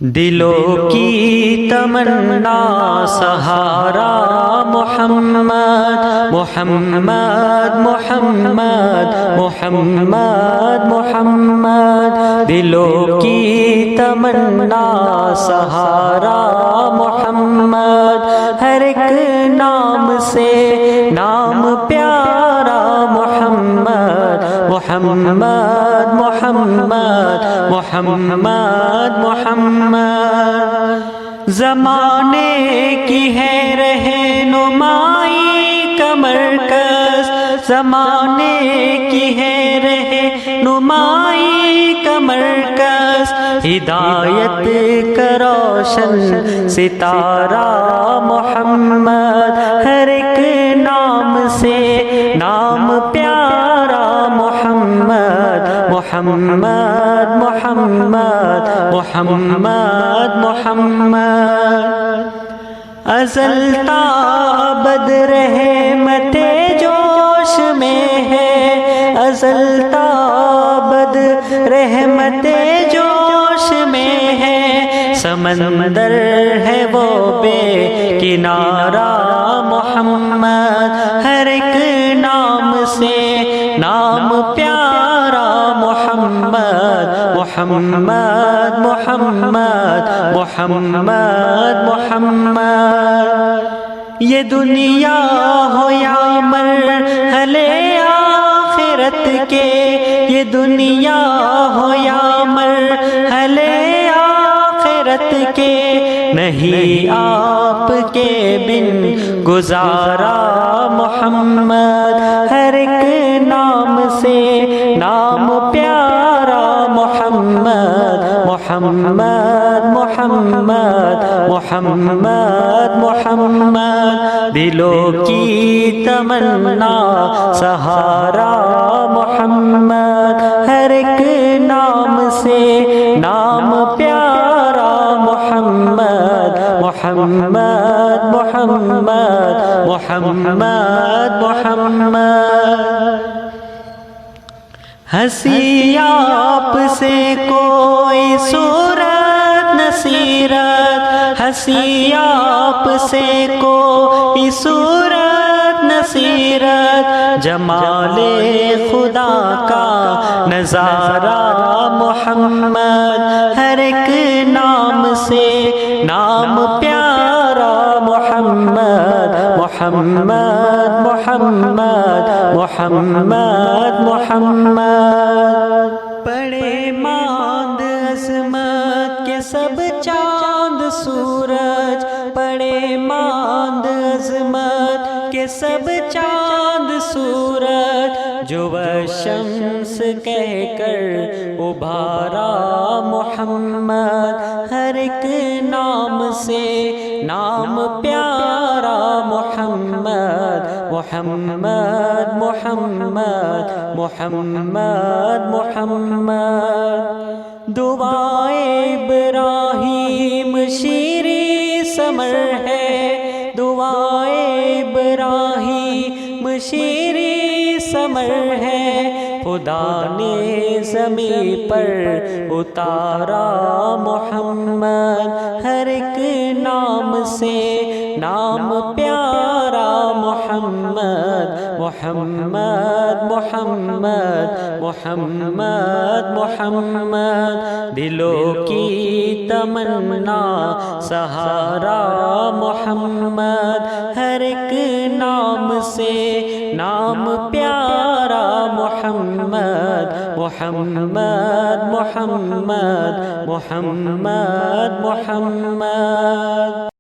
دلوں کی تمنا سہارا محمد محمد محمد محمد محمد، دلوں کی تمنا سہارا محمد، ہر ایک نام سے نام پیارا محمد محمد محمد محمد محمد، زمانے کی ہے رہنمائی کا مرکز، زمانے کی ہے رہنمائی کا مرکز، ہدایت کا روشن ستارہ محمد، ہر ایک نام سے نام پیارا محمد محمد محمد محمد محمد، ازل تا ابد رحمت جوش میں ہے، ازل تا ابد رحمت جوش میں ہے، سمندر ہے وہ بے کنارہ محمد، ہر ایک نام سے نام پیارا محمد محمد محمد محمد محمد، یہ دنیا ہو یا مرحلے آخرت کے، یہ دنیا ہو یا مرحلے آخرت کے، نہیں آپ کے بن گزارا محمد، ہر ایک نام سے نام پیارا محمد محمد محمد محمد محمد، دلوں کی تمنا سہارا محمد، ہر ایک نام سے نام پیارا محمد محمد محمد محمد محمد، ہنسی آپ سے کوئی صورت نہ سیرت، ہنسی آپ سے کوئی صورت نہ سیرت، جمال خدا کا نظارہ محمد، ہر ایک نام سے نام پیارا محمد محمد محمد محمد محمد، پڑے ماند عظمت کے سب چاند سورج، پڑے ماند عظمت کے سب چاند سورج، جو شمس کہہ کر ابھارا محمد، ہر ایک نام سے نام پیارا محمد محمد محمد محمد محمد، دعائے ابراہیم شیریں ثمر ہے، دعائے ابراہیم شیریں ثمر ہے، خدا نے زمین پر اتارا محمد، ہر ایک نام سے نام پیارا محمد محمد محمد محمد محمد، دلوں کی تمنا سہارا محمد، ہر ایک نام سے نام پیارا محمد محمد محمد محمد محمد۔